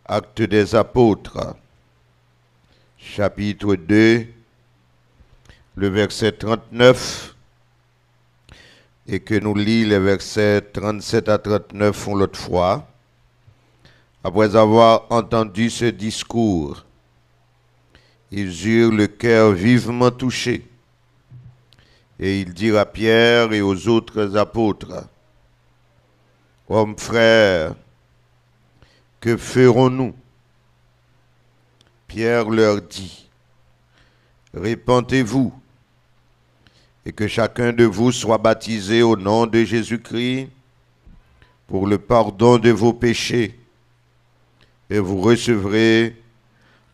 Actes des Apôtres, chapitre 2, le verset 39, et que nous lisons les versets 37 à 39 l'autre fois. Après avoir entendu ce discours, ils eurent le cœur vivement touché, et ils dirent à Pierre et aux autres apôtres, « Hommes frères, que ferons-nous » Pierre leur dit, « Répentez-vous, et que chacun de vous soit baptisé au nom de Jésus-Christ pour le pardon de vos péchés, et vous recevrez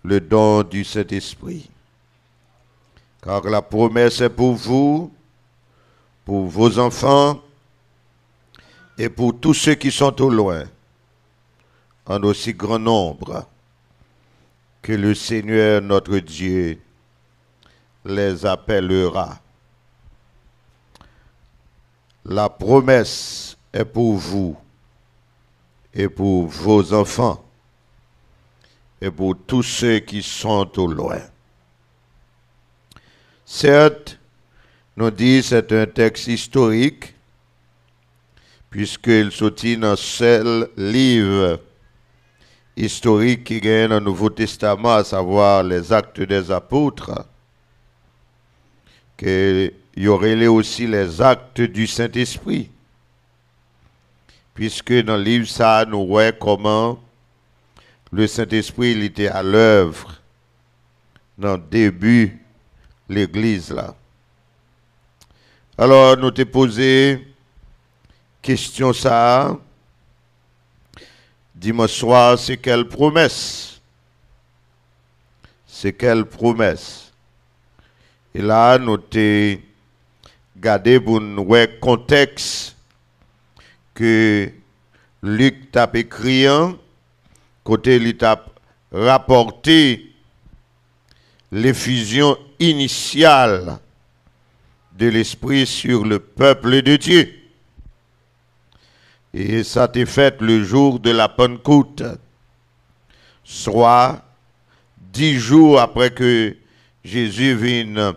le don du Saint-Esprit. Car la promesse est pour vous, pour vos enfants, et pour tous ceux qui sont au loin, en aussi grand nombre que le Seigneur notre Dieu les appellera. » La promesse est pour vous et pour vos enfants et pour tous ceux qui sont au loin. Certes, nous dit c'est un texte historique, puisqu'il sortit dans seul livre historique qui gagne dans le Nouveau Testament, à savoir les Actes des Apôtres, qu'il y aurait aussi les actes du Saint-Esprit, puisque dans le livre ça, nous voyons comment le Saint-Esprit il était à l'œuvre dans le début de l'Église là. Alors, nous te posé question ça. Dimanche soir, c'est quelle promesse? C'est quelle promesse? Et là, nous te gardé pour nous voir le contexte que Luc t'a écrit, côté il t'a rapporté l'effusion initiale de l'Esprit sur le peuple de Dieu. Et ça a été fait le jour de la Pentecôte, soit 10 jours après que Jésus vienne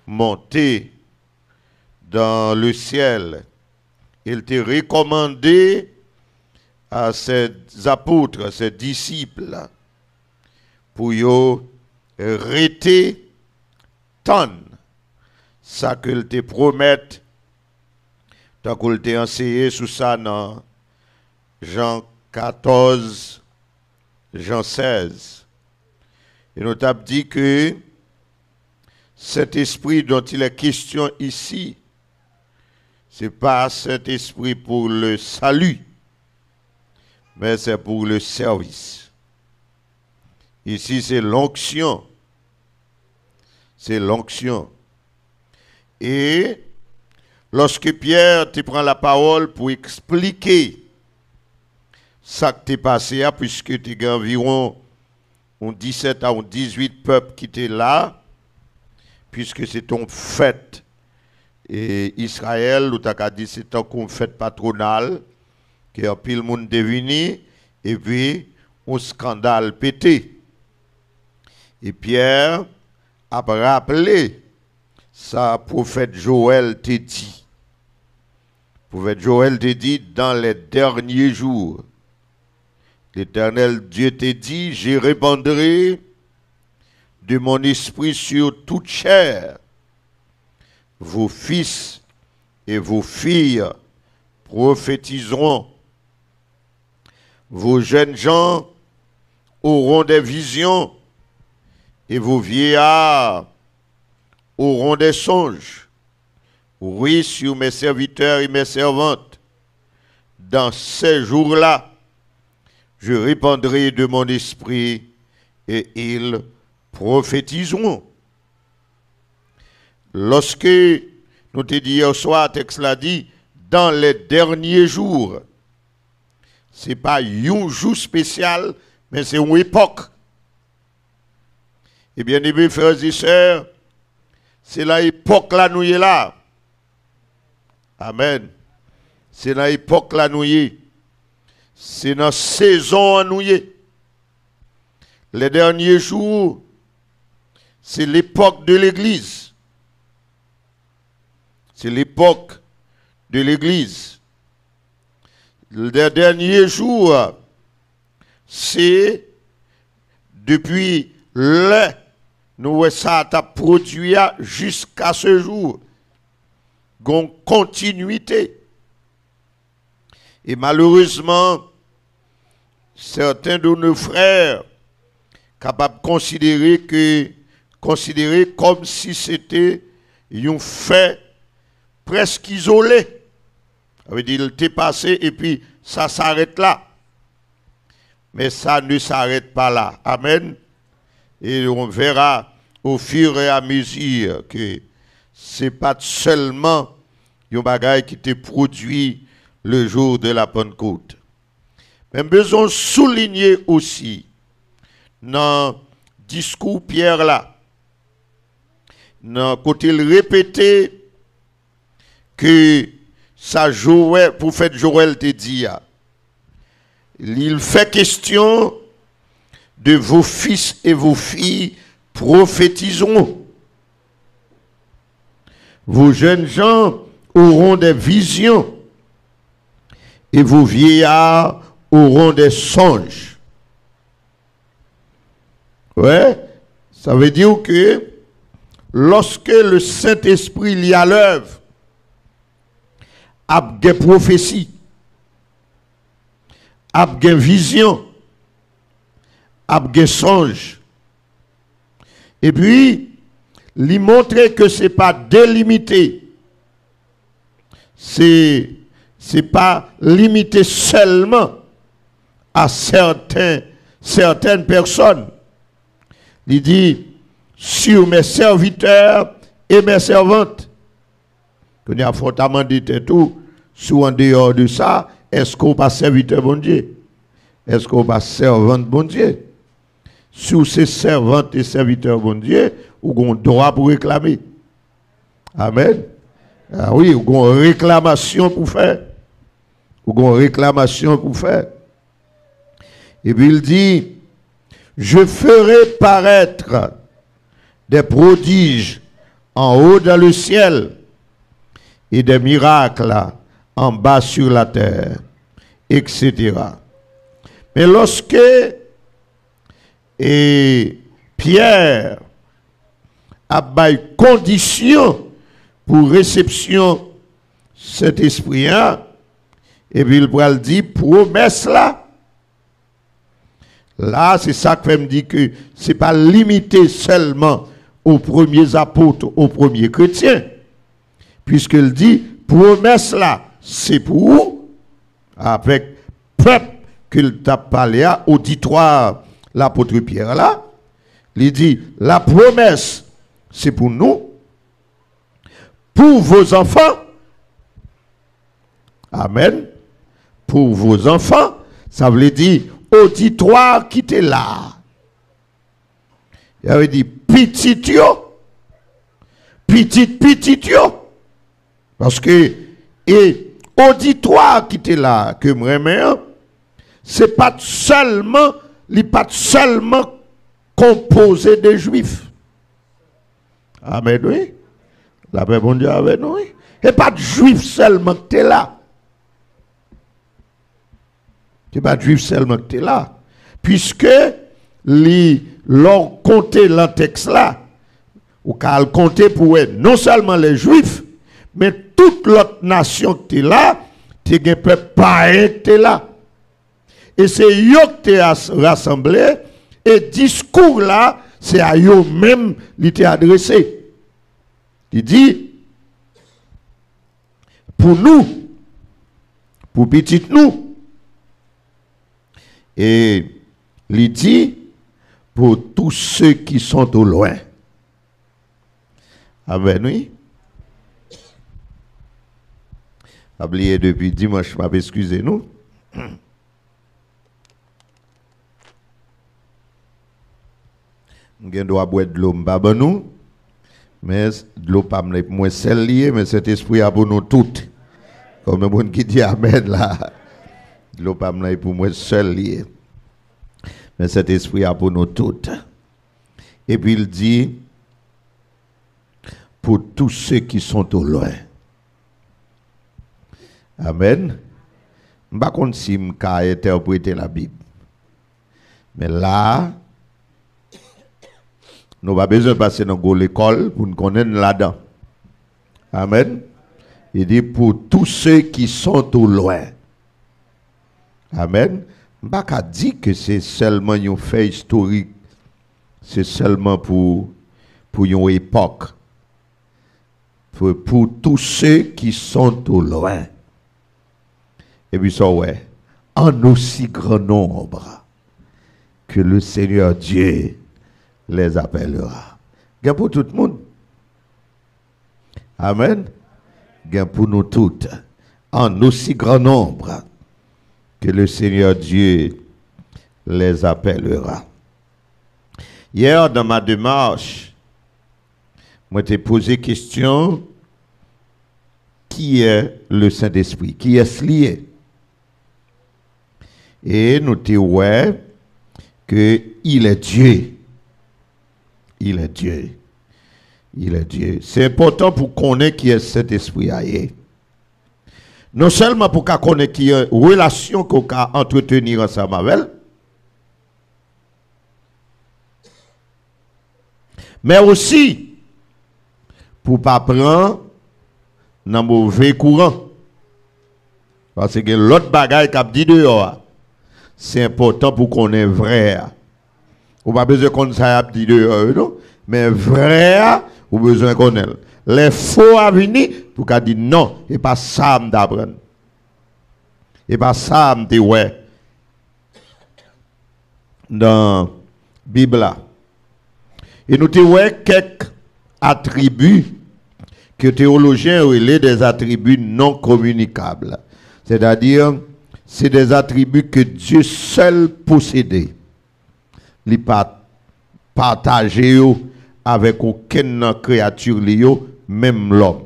monter dans le ciel. Il te recommandé à ses apôtres, ses disciples, pour y rester tant ça qu'il te promette, tant qu'il t'a enseigné sur ça dans Jean 14, Jean 16. Et nous t'avons dit que cet esprit dont il est question ici, ce n'est pas cet esprit pour le salut, mais c'est pour le service. Ici, c'est l'onction. C'est l'onction. Et lorsque Pierre te prend la parole pour expliquer ça qui t'est passé, puisque tu as environ 17 à 18 peuples qui étaient là, puisque c'est ton fête et Israël, où tu as dit c'est une fête patronale, qui a pile le monde devenu, et puis un scandale pété. Et Pierre a rappelé ça, prophète Joël t'a dit. Prophète Joël t'a dit, dans les derniers jours, l'Éternel Dieu t'a dit, je répandrai de mon esprit sur toute chair. Vos fils et vos filles prophétiseront. Vos jeunes gens auront des visions et vos vieillards auront des songes. Oui, sur mes serviteurs et mes servantes, dans ces jours-là, je répandrai de mon esprit et ils prophétiseront. Lorsque nous te dit hier soir, texte l'a dit, dans les derniers jours, ce n'est pas un jour spécial, mais c'est une époque. Et bien, mes frères et sœurs, c'est la époque là nous est là. Amen. C'est dans l'époque là nous y. C'est dans la saison nous y. les derniers jours, c'est l'époque de l'Église. C'est l'époque de l'Église. Les derniers jours, c'est depuis le nous ça a produit jusqu'à ce jour. Une continuité. Et malheureusement, certains de nos frères capables de considérer comme si c'était un fait presque isolé. Ça veut dire qu'il était passé et puis ça s'arrête là. Mais ça ne s'arrête pas là. Amen. Et on verra au fur et à mesure que ce n'est pas seulement un bagage qui était produit le jour de la Pentecôte. Mais besoin de souligner aussi dans le discours Pierre là, dans côté répété que ça Joël, prophète Joël te dit, il fait question de vos fils et vos filles prophétiseront. Vos jeunes gens auront des visions et vos vieillards auront des songes. Ouais, ça veut dire que lorsque le Saint-Esprit lit à l'œuvre, a des prophéties, a des visions, a des songes. Et puis, lui montrer que ce n'est pas délimité. C'est pas limité seulement à certaines personnes. Il dit, sur mes serviteurs et mes servantes. Qu'on a fondamentalement dit tout, sous en dehors de ça, est-ce qu'on pas serviteur bon Dieu? Est-ce qu'on pas servante bon Dieu? Sous ces servantes et serviteurs bon Dieu, ou qu'on droit pour réclamer. Amen. Ah oui, ou qu'on réclamation pour faire. Ou qu'on réclamation pour faire. Et puis il dit, je ferai paraître des prodiges en haut dans le ciel et des miracles en bas sur la terre, etc. Mais lorsque Pierre a bail condition pour réception cet esprit-là, et puis il va le dire promesse là. Là, c'est ça que me dit que ce n'est pas limité seulement aux premiers apôtres, aux premiers chrétiens. Puisqu'il dit, promesse là, c'est pour vous, avec peuple qu'il t'a parlé à, auditoire, l'apôtre Pierre là. Il dit, la promesse, c'est pour nous, pour vos enfants. Amen. Pour vos enfants, ça veut dire, auditoire qui était là. Il avait dit petit yo. Parce que, et auditoire qui était là, que moi, c'est pas seulement composé de juifs. Amen, oui. La paix bon Dieu avec nous, oui. Et pas de juifs seulement qui était là. C'est pas de juifs seulement qui était là. Puisque, l'on comptait dans le texte là, ou qu'elle comptait pour être non seulement les juifs, mais toute l'autre nation qui était là, tu as un peuple païen qui était là. Et c'est eux qui étaient rassemblés, et discours là, c'est à eux même qui étaient adressé. Il dit, pour nous, pour petit nous, et il dit, pour tous ceux qui sont au loin. Amen, oui. Oublié depuis dimanche, excusez-nous. Je dois boire de l'eau, nous. Mais de l'eau pas moins celle liée, mais cet esprit a pour nous toutes. Comme le monde qui dit Amen là. De l'eau pas pour moi seul lié. mais cet esprit a pour nous toutes. Et puis il dit, pour tous ceux qui sont au loin. Amen. Je ne sais pas si je peux interpréter la Bible. Mais là, nous n'avons pas besoin de passer dans l'école pour nous connaître là-dedans. Amen. Il dit pour tous ceux qui sont au loin. Amen. Je ne peux pas dire que c'est seulement un fait historique. C'est seulement pour une époque. Pour tous ceux qui sont au loin. Et puis ça, ouais, en aussi grand nombre que le Seigneur Dieu les appellera. Gain pour tout le monde. Amen. Gain pour nous toutes. En aussi grand nombre que le Seigneur Dieu les appellera. Hier, dans ma démarche, moi t'ai posé question, qui est le Saint-Esprit? Qui est lié? Et nous t'avons ouais qu'il est Dieu. Il est Dieu. Il est Dieu. C'est important pour connaître qui est cet esprit. Non seulement pour connaître qui est relation qu'on peut entretenir ensemble avec elle, mais aussi pour ne pas prendre dans mauvais courant. Parce que l'autre bagaille qui a dit dehors, c'est important pour qu'on ait vrai. On n'a pas besoin qu'on ça dit dehors, non? Mais vrai, on a besoin qu'on ait. Les faux à venir pour qu'on dise non, et pas ça d'apprendre. Et pas ça me ouais. Dans la Bible. Et nous avons quelques attributs que théologiens relèvent des attributs non communicables. C'est-à-dire, c'est des attributs que Dieu seul possédait. Il n'a pas partagé avec aucune créature, même l'homme.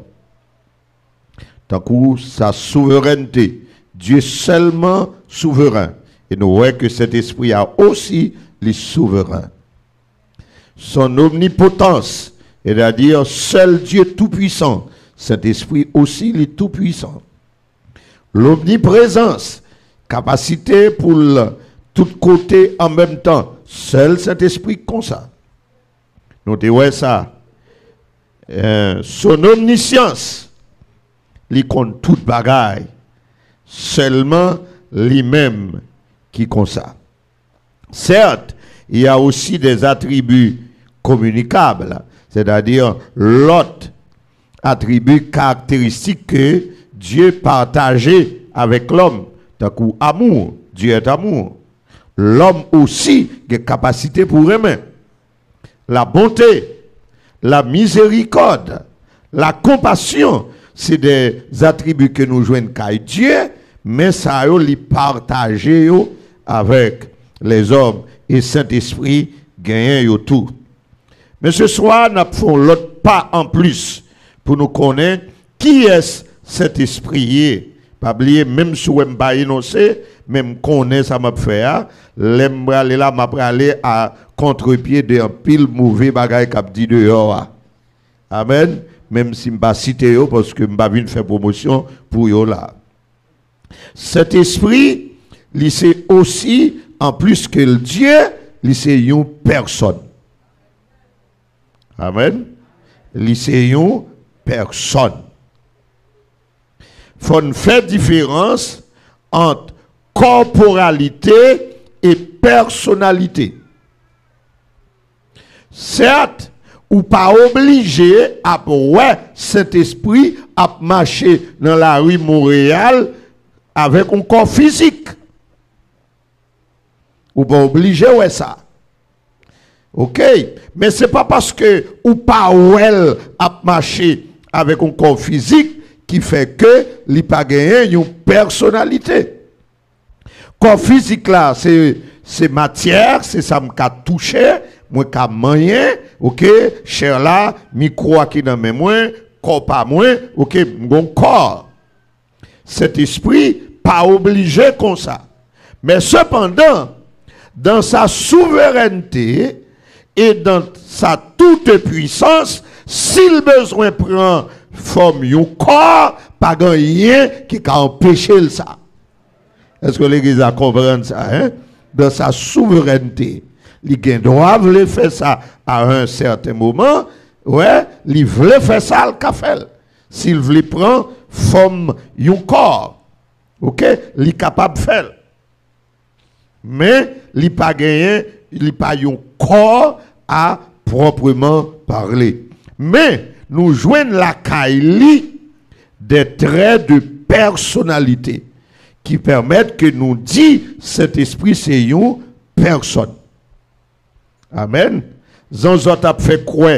Tant que sa souveraineté, Dieu seulement souverain. Et nous voyons que cet esprit a aussi les souverains. Son omnipotence, c'est-à-dire seul Dieu tout-puissant, cet esprit aussi les tout-puissant. L'omniprésence, capacité pour tout côté en même temps, seul cet esprit comme ça. Notez ouais ça. Son omniscience, il compte toute bagaille, seulement lui-même qui compte ça. Certes, il y a aussi des attributs communicables, c'est-à-dire l'autre attribut caractéristique que Dieu partageait avec l'homme, tant qu'amour, Dieu est amour. L'homme aussi a des capacités pour aimer. La bonté, la miséricorde, la compassion, c'est des attributs que nous jouons avec Dieu, mais ça les partager avec les hommes et Saint-Esprit gagne tout. Mais ce soir, nous faisons l'autre pas en plus pour nous connaître qui est cet esprit. Pas oublier, même si on pas énoncé, même connaît ça m'a fait, l'embralé là m'a aller à contre-pied d'un pile mauvais bagaille qu'a dit dehors. Amen. Même si je ne pas citer parce que je ne pas venir faire promotion pour eux là. Cet esprit, c'est aussi, en plus que le Dieu, c'est une personne. Amen. C'est une personne. Il faut faire différence entre corporalité et personnalité. Certes, ou pas obligé à cet esprit à marcher dans la rue Montréal avec un corps physique. Ou pas obligé ouais ça. OK, mais c'est pas parce que ou pas à marcher avec un corps physique qui fait que il pas gagner une personnalité. Corps physique là, c'est matière, c'est ça m'a touché, moi qu'a moyen, OK, cher là, micro qui dans mes moins, corps pas moins, OK, mon corps. Cet esprit pas obligé comme ça. Mais cependant, dans sa souveraineté et dans sa toute puissance, s'il besoin prend forme un corps, pas rien qui a empêché ça. Est-ce que l'Église a compris ça? Hein? Dans sa souveraineté. Il doivent faire ça à un certain moment. Ouais, il veut faire ça, il fait. S'il veut prendre forme un corps, ok, il est capable de faire. Mais il n'est pas gagné, il n'est pas un corps à proprement parler. Mais nous joignons la Kaili des traits de personnalité qui permettent que nous disions cet esprit c'est une personne. Amen. Zanzot a fait quoi?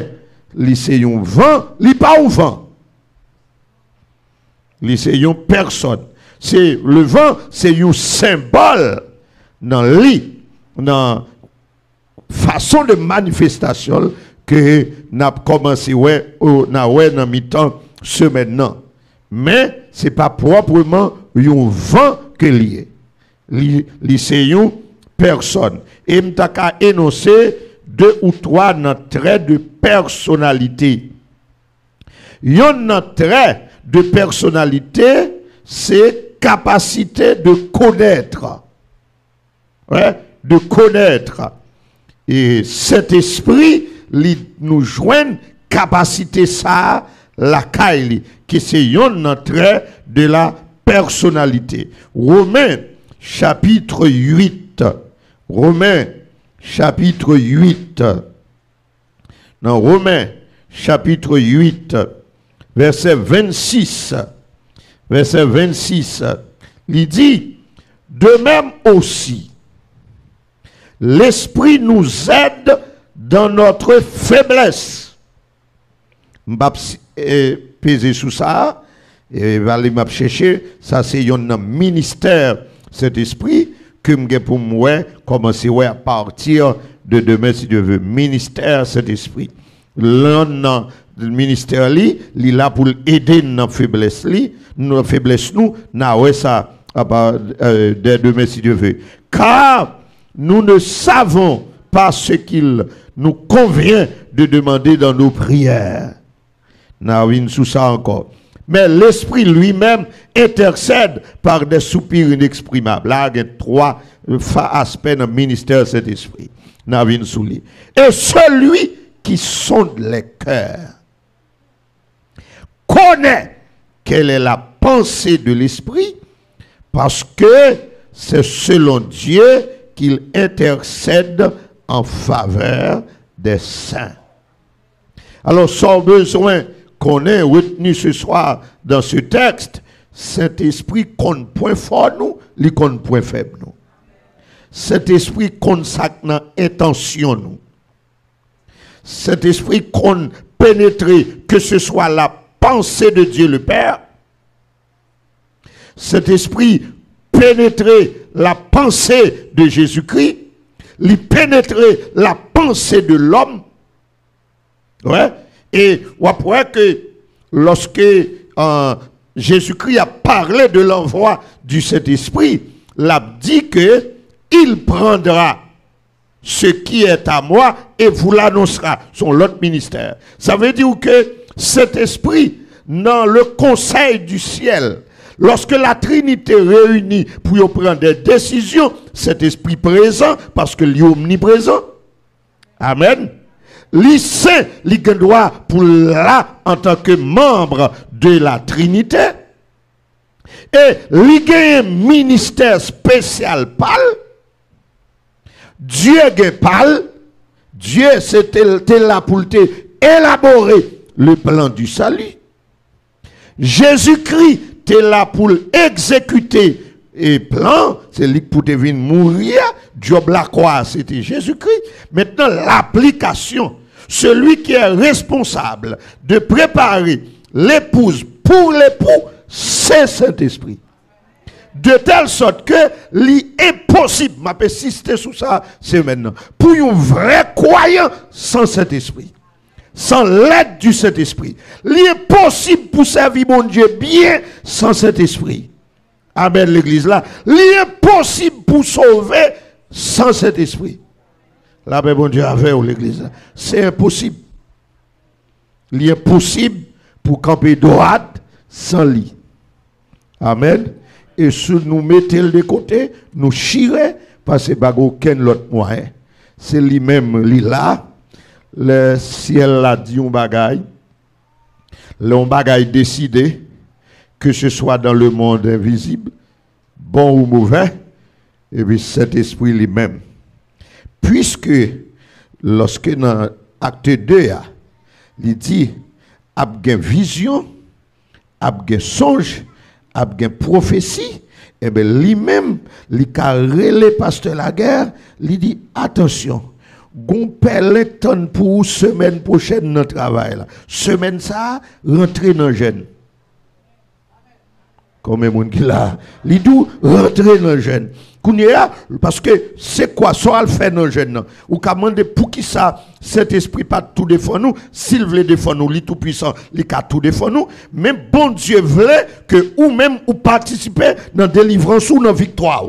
C'est un vent, il pas au vent. C'est une personne. C'est le vent, c'est un symbole dans la façon de manifestation que n'a commencé dans mi-temps ce maintenant. Mais ce n'est pas proprement un vent que lié. C'est une personne. Et m'taka énoncer 2 ou 3 traits de personnalité. Un trait de personnalité, c'est capacité de connaître. Ouais, de connaître. Et cet esprit, nous joigne capacité ça, la kaili, qui c'est un trait de la personnalité. Romains, chapitre 8. Romains, chapitre 8. Dans Romains, chapitre 8, verset 26. Verset 26. Il dit, de même aussi, l'esprit nous aide dans notre faiblesse. M'bap peser sous ça, et m'a chercher, ça c'est un ministère, cet esprit, que m'ge pour moi, commencer à partir de demain, si Dieu veut, ministère, cet esprit. L'un ministère li là pour aider nos faiblesses nous na ouais ça de demain si Dieu veut, car nous ne savons pas ce qu'il nous convient de demander dans nos prières. Na win sous ça encore. Mais l'esprit lui-même intercède par des soupirs inexprimables. Là, il y a 3 aspects dans le ministère de cet esprit. Na win sous lui. Et celui qui sonde les cœurs connaît quelle est la pensée de l'esprit, parce que c'est selon Dieu qu'il intercède en faveur des saints. Alors, sans besoin qu'on ait retenu ce soir dans ce texte, cet esprit compte point fort nous, il compte point faible nous. Cet esprit compte ça dans intention nous. Cet esprit compte pénétrer, que ce soit la pensée de Dieu le Père. Cet esprit pénétrer la pensée de Jésus-Christ. Il pénétrer la pensée de l'homme. Ouais. Et après que lorsque Jésus-Christ a parlé de l'envoi du Saint-Esprit, il a dit que il prendra ce qui est à moi et vous l'annoncera. Son l'autre ministère. Ça veut dire que cet esprit, dans le conseil du ciel, lorsque la Trinité réunit pour prendre des décisions, cet esprit présent, parce que lui est omniprésent. Amen. Lui saint, lui doit pour là en tant que membre de la Trinité. Et lui a un ministère spécial pâle. Dieu est pâle. Dieu c'était là pour élaborer le plan du salut. Jésus-Christ était là pour exécuter le plan. C'est lui pour venir mourir. Job la croix, c'était Jésus-Christ. Maintenant, l'application. Celui qui est responsable de préparer l'épouse pour l'époux, c'est Saint-Esprit. De telle sorte que l'impossible, je peux insister sur ça, c'est maintenant. Pour un vrai croyant sans Saint-Esprit, sans l'aide du Saint-Esprit, l'impossible pour servir mon Dieu bien sans Saint-Esprit. Amen, l'église là. L'impossible pour sauver sans cet esprit. La paix, bon Dieu, avec l'église. C'est impossible. Il est impossible pour camper droite sans lui. Amen. Et si nous mettons de côté, nous chirons parce que pas aucun autre moyen. C'est lui-même, lui là. Le ciel l'a dit un bagaille. Le bagaille décidé, que ce soit dans le monde invisible, bon ou mauvais, et puis cet esprit lui-même. Puisque, lorsque dans acte 2, il dit, il y a une vision, il y a un songe, il y a une prophétie, et bien lui-même, il a relé pasteur la guerre, il dit, attention, gon pelle tonne pour semaine prochaine dans le travail. Semaine ça, rentrer dans le jeûne. Comme les gens qui là, il dit rentrer dans le jeûne. Parce que c'est quoi ça fait dans le jeûne? Ou qu'à demander pour qui ça, cet esprit pas tout défend nous, s'il veut défendre nous, il tout puissant, il a tout défend nous, mais bon Dieu voulait que ou même ou participer dans la délivrance ou dans la victoire.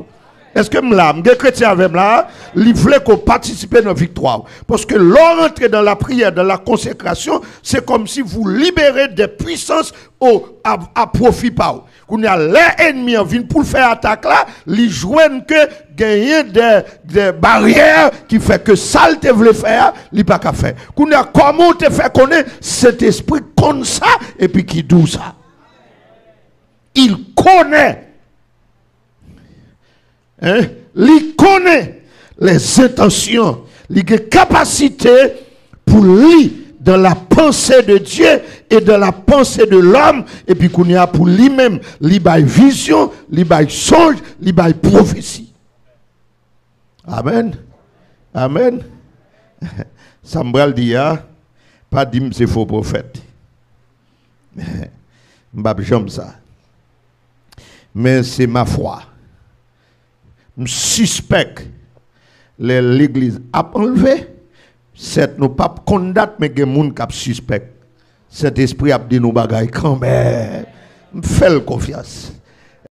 Est-ce que les chrétiens avec là, ils voulaient qu'on participe dans la victoire? Parce que l'entrée dans la prière, dans la consécration, c'est comme si vous libérez des puissances à profit par vous. Quand l'ennemi vient pour faire attaque là, ils joignent que gagner des barrières qui fait que ça te voulait faire, il n'a pas qu'à faire. Comment te fait connaître cet esprit comme ça et puis qui doux ça? Il connaît. Hein? Il connaît les intentions, il a capacité pour lui dans la pensée de Dieu et dans la pensée de l'homme, et puis qu'on y a pour lui-même, il a vision, il a songe, il a prophétie. Amen. Amen. Sambral dit, pas dit c'est faux prophète. J'aime ça. Mais c'est ma foi. Je suspecte l'église a enlevé. C'est nous pas condamné, mais il y a des gens qui suspect. Cet esprit a dit nous bagaille quand même. Je fais confiance.